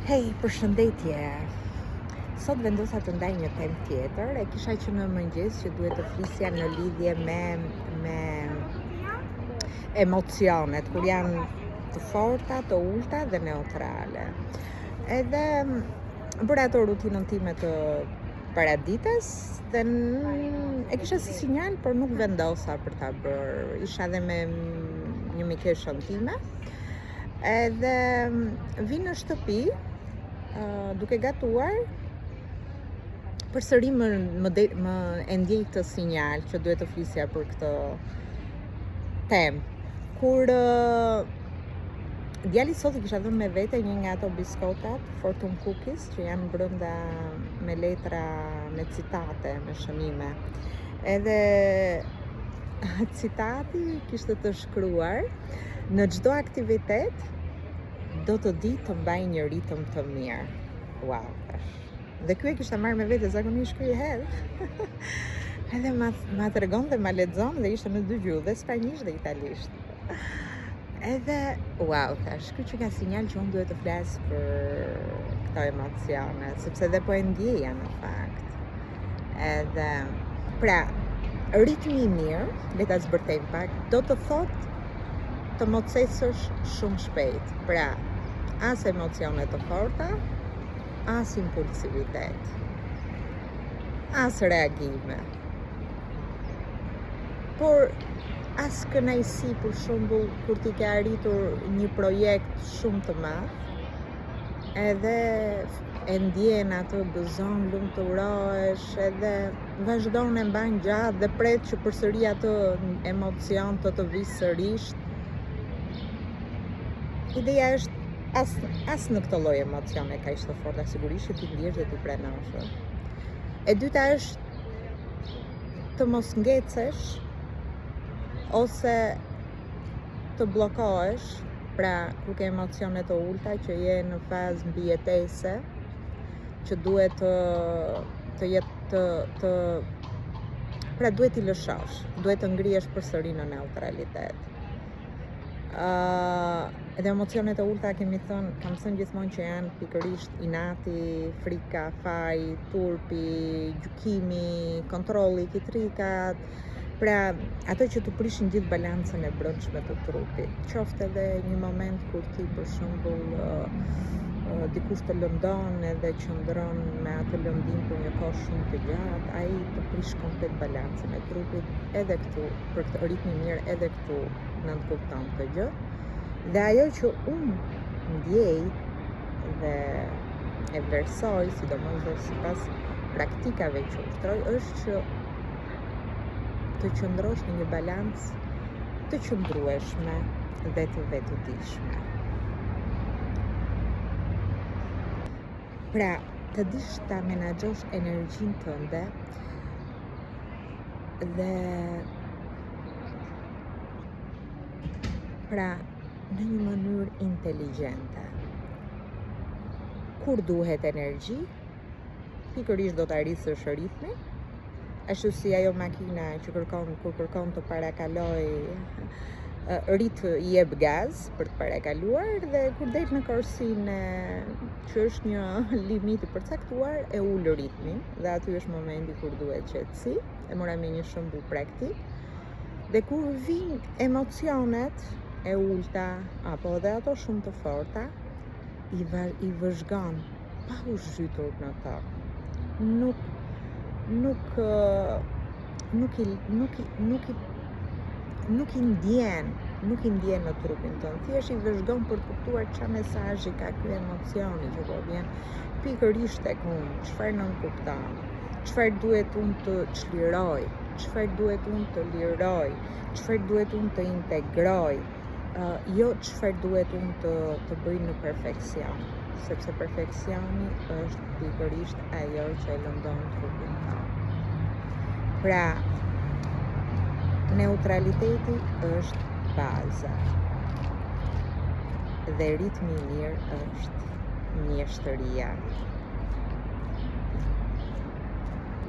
Hej, përshëndetje. Sot vendosa të ndaj një temë tjetër. E kisha që në mëngjes që duhet të flisja në lidhje me emocionet, kur janë të forta, të ulta dhe neutrale. Edhe bëra ato rutinën time të paradites dhe e kisha si sinjal, por nuk vendosa për ta bërë. Isha edhe me një mikeshën time. Edhe vi në shtëpi, duke gatuar, përsëri më e ndjej këtë sinjal që duhet të flisja për këtë temë. Kur djali sot i kisha dhënë me vete një nga ato biskotat Fortune Cookies që janë brenda me letra, me citate, me shënime. Edhe citati kishte të shkruar: në çdo aktivitet do të di të mbaj një ritëm të mirë. Wow. Dhe ky e kisha marrë me vete, zakonisht ky i hedh. Edhe ma tregon dhe ma lexon dhe ishte në dy gjuhë, dhe spanjisht dhe italisht. Edhe wow, thash, ky që ka sinjal që unë duhet të flas për këto emocione, sepse dhe po e ndjeja në fakt. Edhe pra, ritmi i mirë, le ta zbërtejmë pak, do të thotë të mocesësh shumë shpejt. Pra, as emocione të forta, as impulsivitet, as reagime. Por as kënaqësi, për shembull, kur ti ke arritur një projekt shumë të madh, edhe e ndjen atë, gëzon, lumturohesh, edhe vazhdon e mban gjatë dhe pret që përsëri atë emocion të vi sërish. Ideja është as në këtë lloj emocione kaq të forta, sigurisht që ti ndjesh dhe ti pranosh. E dyta është të mos ngecesh ose të bllokohesh, pra kur ke emocione të ulta që je në fazë mbijetese, që duhet pra duhet t'i lëshosh, duhet të ngrihesh përsëri në neutralitet. Edhe emocionet e ulta kam thënë gjithmonë që janë pikërisht inati, frika, faji, turpi, gjykimi, kontrolli, kitrikat, pra ato që të prishin gjithë balancën e brendshme të trupit. Qoftë edhe një moment kur ti për shembull dikush të lëndon edhe qëndron me atë lëndim për një kohë shumë të gjatë, ai të prish komplet balancën e trupit, edhe këtu për këtë ritmi mirë, edhe këtu nënkupton këtë gjë. Dhe ajo që unë ndjej dhe e vlerësoj, sidomos dhe sipas praktikave që ushtroj, është që të qëndrosh në një balancë të qëndrueshme dhe të vetëdijshme. Pra, të dish ta menaxhosh energjinë tënde dhe pra në një mënyrë inteligjente. Kur duhet energji, pikërisht do të arrisësh ritmin, ashtu si ajo makina që kur kërkon të parakaloj rit i jep gaz për të parakaluar, dhe kur del në korsinë që është një limit i përcaktuar, e ul ritmin, dhe aty është momenti kur duhet qetësi. E mora me një shembull praktik. Dhe kur vijnë emocionet e ulta apo edhe ato shumë të forta, i vëzhgon pa u zhytur në to. Nuk i ndjen në trupin tënd. Thjesht i vëzhgon për të kuptuar çfarë mesazhi ka ky emocioni që po vjen pikërisht tek unë, çfarë nënkupton, çfarë duhet unë të çliroj, çfarë duhet unë të liroj, çfarë duhet unë të integroj, jo çfarë duhet unë të bëj në perfeksion, sepse perfeksioni është pikërisht ajo që e lëndon trupin tonë. Pra, neutraliteti është baza dhe ritmi i mirë është mjeshtëria.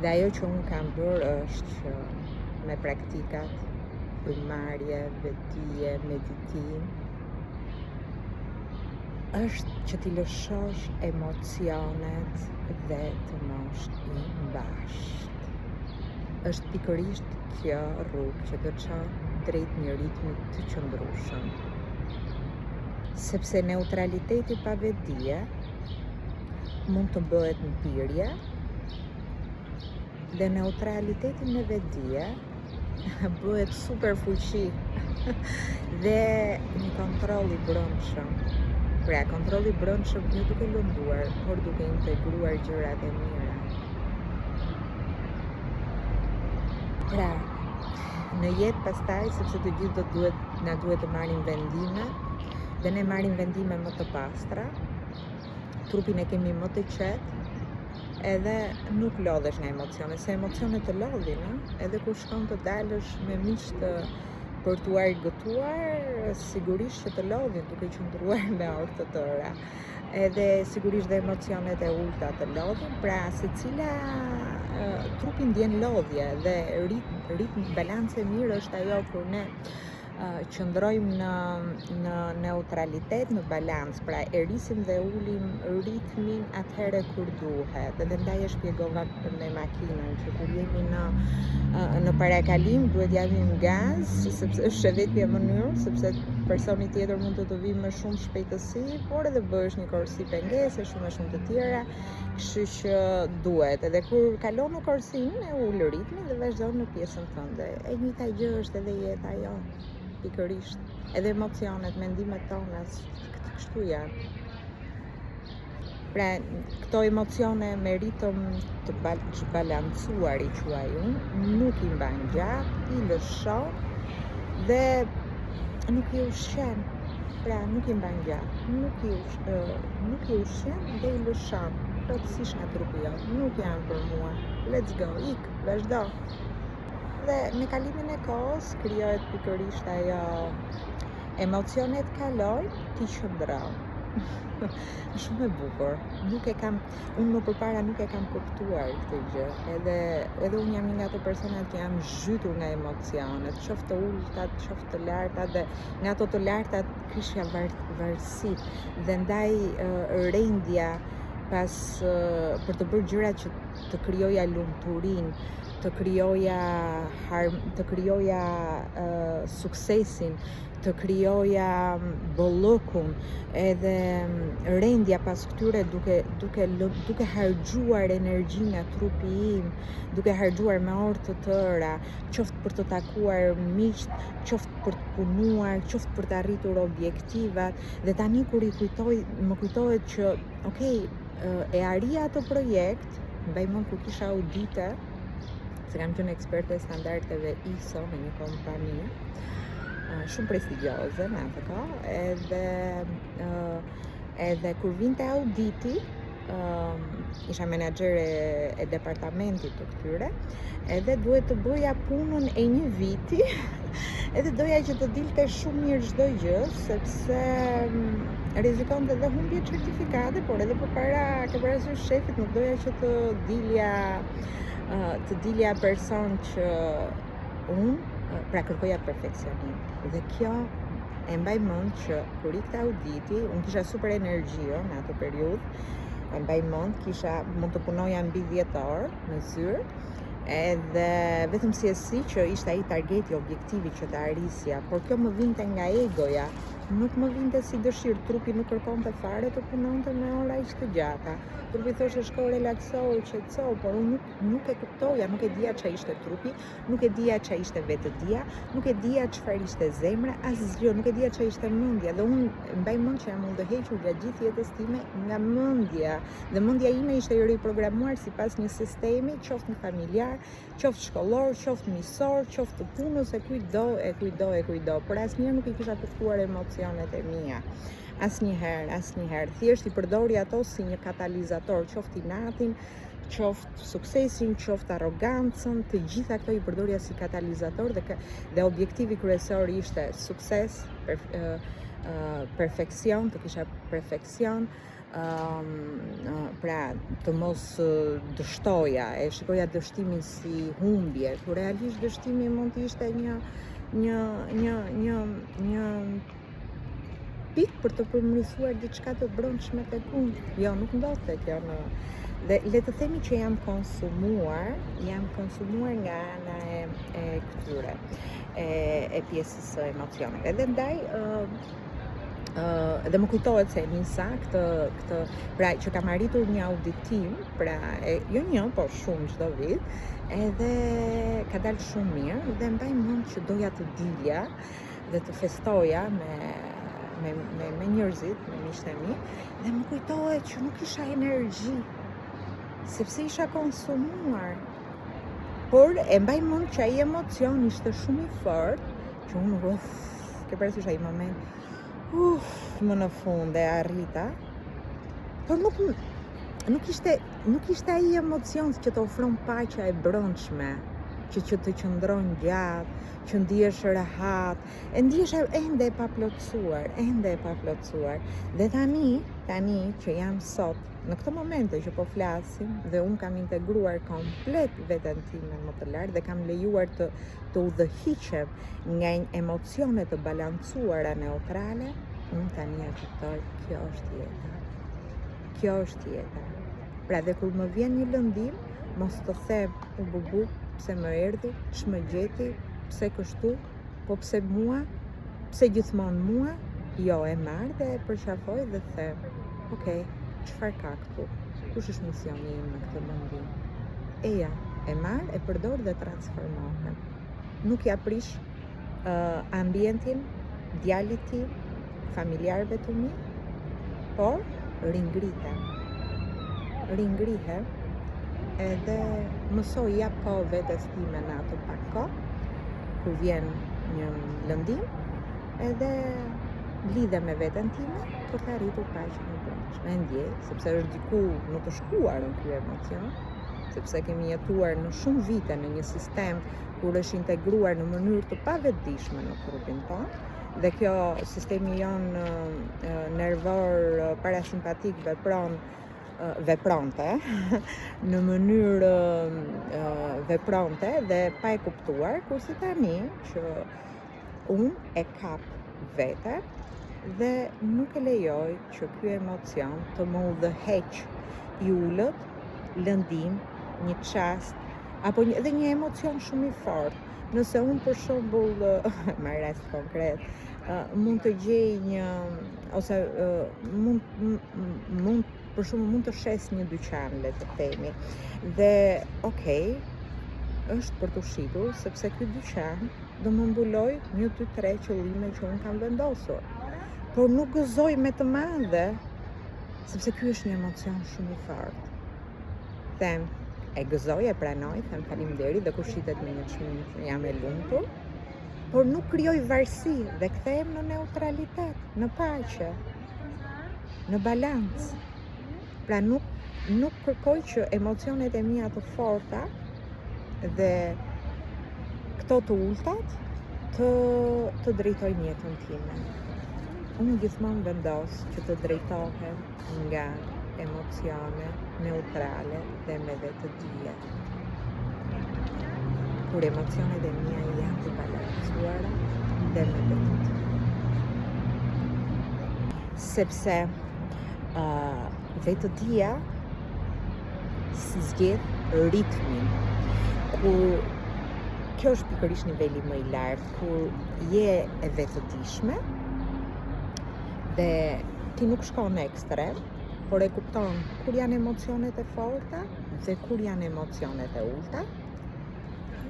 Dhe ajo që unë kam bërë është që me praktikat, frymëmarrje, vetdije, meditim, është që t'i lëshosh emocionet dhe të mosh i mbashtë. Është pikërisht kjo rrugë që të çon drejt një ritmi të qëndrueshëm. Sepse neutraliteti pa vetdije mund të bëhet mpirje dhe neutraliteti me vetdije bëhet super fuqi dhe një kontroll i brendshëm. Pra, kontrolli i brendshëm jo duke lënduar, por duke integruar gjërat e mira. Pra, në jetë pastaj, sepse të gjithë na duhet të marrim vendime, dhe ne marrim vendime më të pastra, trupin e kemi më të qetë, edhe nuk lodhesh nga emocionet, se emocionet të lodhin, edhe kur shkon të dalësh me miqtë për t'u argëtuar, sigurisht që të lodhin duke qëndruar me orë të tëra. Edhe sigurisht dhe emocionet e ulta të lodhin, pra secila trupi ndjen lodhje dhe ritm balance e mirë është ajo kur ne qëndrojmë në neutralitet, në balans, pra e rrisim dhe ulim ritmin atëherë kur duhet. Edhe ndaj e shpjegova me makinën që kur jemi në parakalim duhet japim gaz, sepse është e vetmja mënyrë, sepse personi tjetër mund të vijë me shumë shpejtësi, por edhe bësh një korsi pengese, shumë të tjera, kështu që duhet. Edhe kur kalon në korsin, e ul ritmin dhe vazhdon në pjesën tënde. E njëjta gjë është edhe jeta jonë. Pikërisht, edhe emocionet, mendimet tona, kështu janë. Pra, këto emocione me ritëm të balancuar i quaj unë, nuk i mban gjatë, i lëshon dhe nuk i ushqen. Pra, nuk i mban gjatë, nuk i ushqen dhe i lëshon. Plotësisht nga trupi jonë, nuk janë për mua. Let's go, ik, vazhdo. Dhe me kalimin e kohës krijohet pikërisht ajo emocionet kalojnë, ti qëndron. Shumë e bukur. Unë më përpara nuk e kam kuptuar këtë gjë. Edhe unë jam nga ato personat që jam zhytur nga emocionet, qoftë të ultat, qoftë të lartat, dhe nga ato të lartat kishja varësi dhe ndaj rendja pas për të bërë gjëra që të krijoja lumturinë, të krijoja suksesin, të krijoja bollokun, edhe rendja pas këtyre duke harxhuar energji nga trupi im, duke harxhuar me orë të tëra, qoftë për të takuar miq, qoftë për të punuar, qoftë për të arritur objektivat, dhe tani kur i kujtoj, më kujtohet që, e arria ato projekt, mbaj mend kur kisha audite, se kam qenë eksperte standardeve ISO në një kompani shumë prestigjioze në atë kohë, edhe kur vinte auditi, isha menaxhere e departamentit të këtyre, edhe duhet të bëja punën e një viti, edhe doja që të dilte shumë mirë çdo gjë, sepse rrezikonte dhe humbje certifikate, por edhe ke parasysh shefit nuk doja që të dilja person që unë pra kërkoja perfeksionim. Dhe kjo e mbaj mend që kur ikte auditi, unë kisha super energji në atë periudhë, e mbaj mend mund të punoja mbi 10 orë në zyrë, edhe vetëm si që ishte ai targeti, objektivi që të arrisja, por kjo më vinte nga egoja, nuk më vinte si dëshirë, trupi nuk kërkonte fare të punonte me ora aq të gjata. Trupi thoshte shko relaksohu, qetëso, por unë nuk e kuptoja, nuk e dija çfarë ishte trupi, nuk e dija çfarë ishte vetëdia, nuk e dija çfarë ishte zemra, asgjë, nuk e dija çfarë ishte mendja, dhe unë mbaj mend që jam udhëhequr gjatë gjithë jetës time nga mendja, dhe mendja ime ishte i riprogramuar sipas një sistemi, qoftë familjar, qoftë shkollor, qoftë miqësor, qoftë punës, e kujdo, por asnjëherë nuk i kisha kuptuar emocionet e mia. Asnjëherë, thjesht i përdori ato si një katalizator, qoftë inatin, qoftë suksesin, qoftë arrogancën, të gjitha këto i përdorja si katalizator, dhe objektivi kryesor ishte sukses, perfeksion, të kisha perfeksion, pra të mos dështoja, e shikoja dështimin si humbje, kur realisht dështimi mund të ishte pikë për të përmirësuar diçka të brendshme tek unë. Jo, nuk ndodhte kjo në dhe le të themi që jam konsumuar nga ana e këtyre e pjesës së emocioneve. Dhe ndaj dhe më kujtohet se nisa këtë pra që kam arritur një auditim, pra jo një, por shumë çdo vit, edhe ka dalë shumë mirë dhe mbaj mend që doja të dilja dhe të festoja me njerëzit, me miqtë e mi, dhe më kujtohet që nuk isha energji, sepse isha konsumuar. Por e mbaj mend që ai emocion ishte shumë i fortë, që unë ke parasysh ai moment më në fund e arrita, por nuk ishte ai emocion që të ofron paqja e brendshme, që të qëndron gjatë, që ndihesh rehat, e ndihesh ende e paplotësuar. Dhe tani që jam sot, në këto momente që po flasim, dhe unë kam integruar komplet veten time më të lartë dhe kam lejuar të udhëhiqem nga emocione të balancuara neutrale, unë tani e kuptoj, kjo është jeta. Pra dhe kur më vjen një lëndim, mos të them u bubu, pse më erdhi, ç'më gjeti, pse kështu, po pse mua, pse gjithmonë mua, jo, e marr dhe e përqafoj dhe them, okay, çfarë ka këtu? Kush është misioni im në këtë lëndim? Eja, e marr, e përdor dhe transformohem. Nuk ja prish ambientin, djalit tim, familjarëve të mi, por ringrihem edhe mësoj jap kohë vetes time në atë pak kohë, kur vjen një lëndim, edhe lidhem me veten time për të arritur paqen e brendshme. E ndjej, sepse është diku në të shkuar në ky emocion, sepse kemi jetuar në shumë vite në një sistem kur është integruar në mënyrë të pavetëdijshme në trupin tonë, dhe kjo sistemi jonë nervor parasimpatik vepronte në mënyrë vepronte dhe pa e kuptuar, kurse tani që unë e kap veten dhe nuk e lejoj që ky emocion të më udhëheq i ulët, lëndim, një çast apo edhe një emocion shumë i fortë. Nëse unë për shembull, marr rast konkret, mund të gjej një ose për shembull mund të shes një dyqan, le të themi, dhe okay, është për të shitur, sepse ky dyqan do më mbuloj 1, 2, 3 qëllime që unë kam vendosur. Por nuk gëzoj me të madhe, sepse ky është një emocion shumë i fortë. Them, e gëzoj, e pranoj, them faleminderit dhe kur shitet me një çmim jam e lumtur, por nuk krijoj varësi dhe kthehem në neutralitet, në paqe, në balancë. Pra nuk kërkoj që emocionet e mia të forta dhe këto të ultat të drejtojnë jetën time. Unë gjithmonë vendos që të drejtohem nga emocione neutrale dhe me vetë dije. Kur emocionet e mia janë të balancuara dhe me vetë dije. Sepse vetë dija zgjedh ritmin. Kur kjo është pikërisht niveli më i lartë, kur je e vetëdijshme dhe ti nuk shkon në ekstrem, por e kupton kur janë emocionet e forta dhe kur janë emocionet e ulta,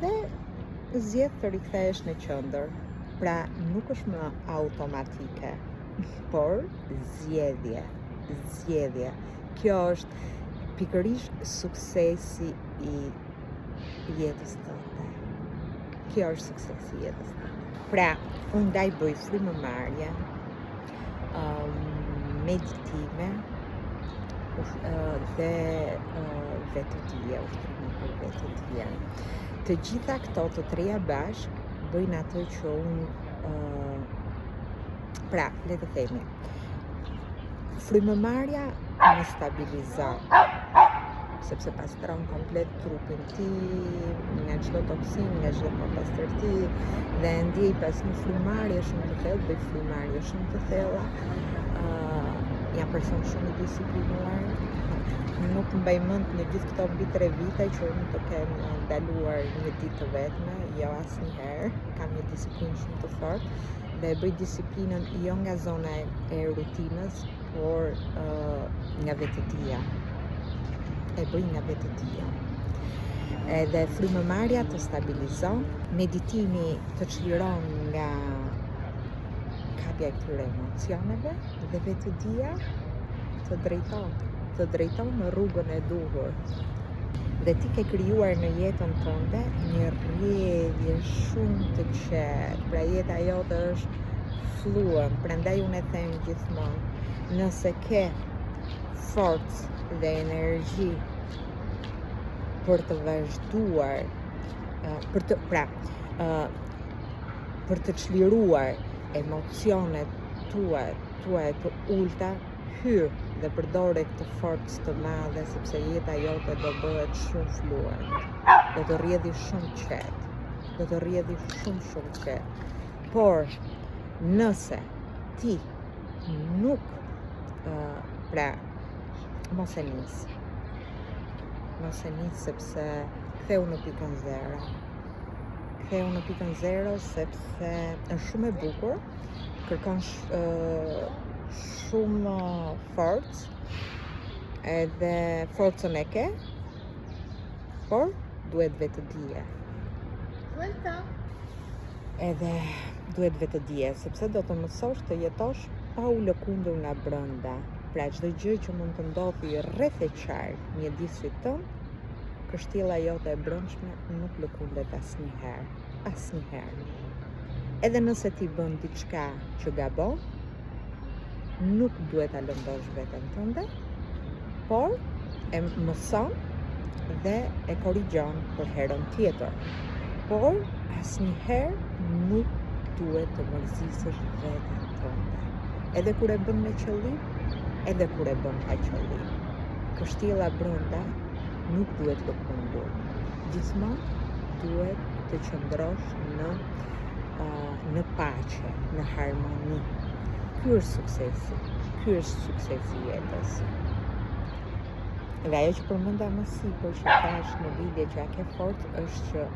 dhe zgjedh të rikthehesh në qendër. Pra nuk është më automatike, por zgjedhje. Kjo është pikërisht suksesi i jetës tënde. Pra, unë ndaj bëj frymëmarrje, meditime dhe vetëdije, ushtrime për vetëdije. Të gjitha këto të treja bashk bëjnë atë që unë pra, le të themi, frymëmarrja më stabilizon, sepse pastron komplet trupin tim nga çdo toksin, nga çdo papastërti, dhe ndjej pas një frymëmarrje shumë të thellë, bëj frymëmarrje shumë të thella. Jam person shumë i disiplinuar. Nuk mbaj mend në gjithë këto mbi 3 vite që unë të kem ndaluar një ditë të vetme, jo asnjëherë. Kam një disiplinë shumë të fortë dhe e bëj disiplinën jo nga zona e rutinës, por nga vetëdia. E bëj nga vetëdia. Edhe frymëmarrja të stabilizon, meditimi të çliron nga kapja e këtyre emocioneve dhe vetëdia të drejton në rrugën e duhur. Dhe ti ke krijuar në jetën tënde një rrjedhje shumë të qetë. Pra jeta jote është fluën, prandaj unë e them gjithmonë, nëse ke forcë dhe energji për të vazhduar, për të çliruar emocionet tuaja të ulta, hyr dhe përdore këtë forcë të madhe, sepse jeta jote do bëhet shumë fluent. Do të rrjedhi shumë qetë. Por nëse ti nuk mos e nis sepse ktheu në pikën zero, sepse është shumë e bukur, kërkon shumë forcë, edhe forcën e ke, por duhet vetëdije, sepse do të mësosh të jetosh pa u lëkundur nga brenda. Pra çdo gjë që mund të ndodhi rreth e qark mjedisit tënd, kështjella jote e brendshme nuk lëkundet asnjëherë. Edhe nëse ti bën diçka që gabon, nuk duhet ta lëndosh veten tënde, por e mëson dhe e korrigjon për herën tjetër. Por asnjëherë nuk duhet të mërzisësh veten tënde. Edhe kur e bën me qëllim, edhe kur e bën pa qëllim. Kështjella brenda nuk duhet lëkundur. Gjithmonë duhet të qëndrosh në paqe, në harmoni. Ky është suksesi jetës. Dhe ajo që përmenda më sipër që thash në lidhje që a ke forcë është që a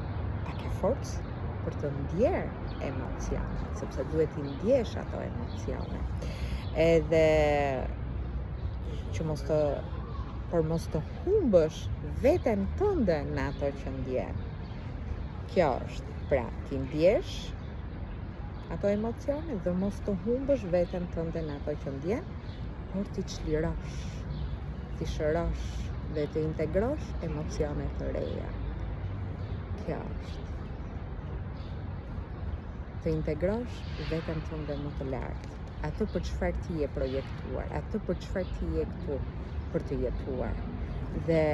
ke forcë për të ndjerë emocione, sepse duhet t'i ndjesh ato emocione. Edhe që mos të humbësh veten tënde në ato që ndjen. Kjo është, pra, ti ndjesh ato emocione dhe mos të humbësh veten tënde në ato që ndjen, por ti çlirosh, ti shërosh dhe të integrosh emocione të reja. Kjo është. Të integrosh veten tënde më të lartë. Atë për çfarë ti je projektuar, atë për çfarë ti je këtu për të jetuar. Dhe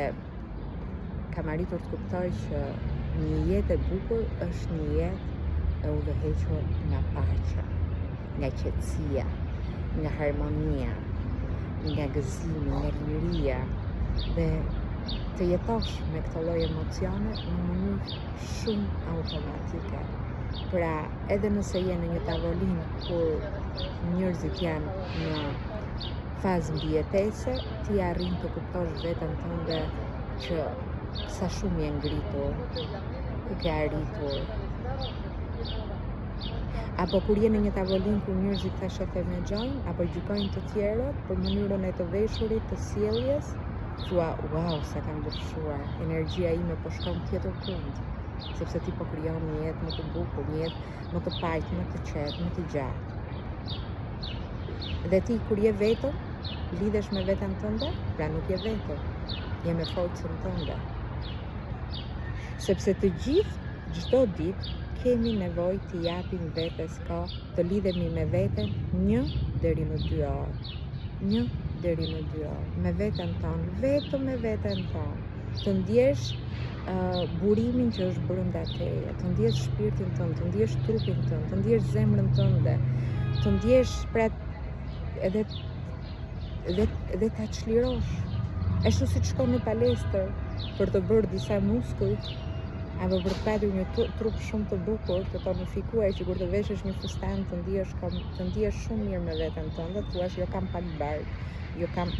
kam arritur të kuptoj që një jetë e bukur është një jetë e udhëhequr nga paqja, nga qetësia, nga harmonia, nga gëzimi, nga liria, dhe të jetosh me këtë lloj emocione në mënyrë shumë automatike. Pra, edhe nëse je në një tavolinë kur njerëzit janë në fazë mbijetese, ti arrin të kuptosh veten tënde që sa shumë je ngritur, ku ke arritur. Apo kur je në një tavolinë ku njerëzit thashë femexhojnë apo gjykojnë të tjerët për mënyrën e të veshurit, të sjelljes, thua, wow, sa kam ndryshuar, energjia ime po shkon tjetër kund, sepse ti po krijon një jetë më të bukur, një jetë më të paqë, më të qetë, më të gjatë. Dhe ti kur je vetëm, lidhesh me veten tënde, pra nuk je vetëm, je me forcën tënde. Sepse të gjithë, çdo ditë, kemi nevojë të japim vetes kohë, të lidhemi me veten 1 deri në 2 orë. 1 deri në 2 orë. Me veten tonë, vetëm me veten tonë. Të ndjesh burimin që është brenda teje, të ndjesh shpirtin tënd, të ndjesh trupin tënd, të ndjesh zemrën tënde, të ndjesh pra edhe ta çlirosh. Ashtu si shkon në palestër për të bërë disa muskuj, apo për të patur një trup shumë të bukur, të tonifikuar, që kur të veshësh një fustan të ndihesh shumë mirë me veten tënde, thua jo kam pak bark, jo kam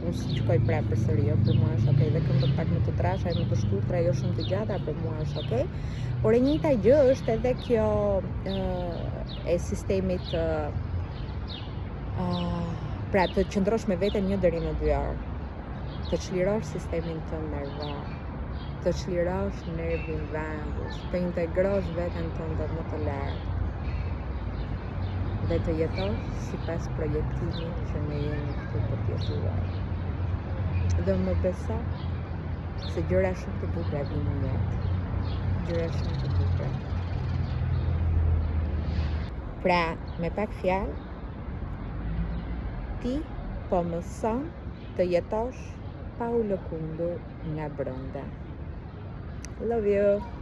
unë si gjykoj prapë përsëri, për mua është okay, dhe këmbët pak më të trasha, më të shkurtra, jo shumë të gjata, për mua është okay. Por e njëjta gjë është edhe kjo e sistemit pra të qëndrosh me veten 1 deri në 2 orë, të çlirosh sistemin tënd nervor, të çlirosh nervin vagus, të integrosh veten tënde më të lartë dhe të jetosh sipas projektimit që ne jemi këtu për të jetuar. Dhe më beso se gjëra shumë të bukura vinë në jetë. Gjëra shumë të bukura. Pra, me pak fjalë, ti po mëson të jetosh pa u lëkundur nga brenda. Love you.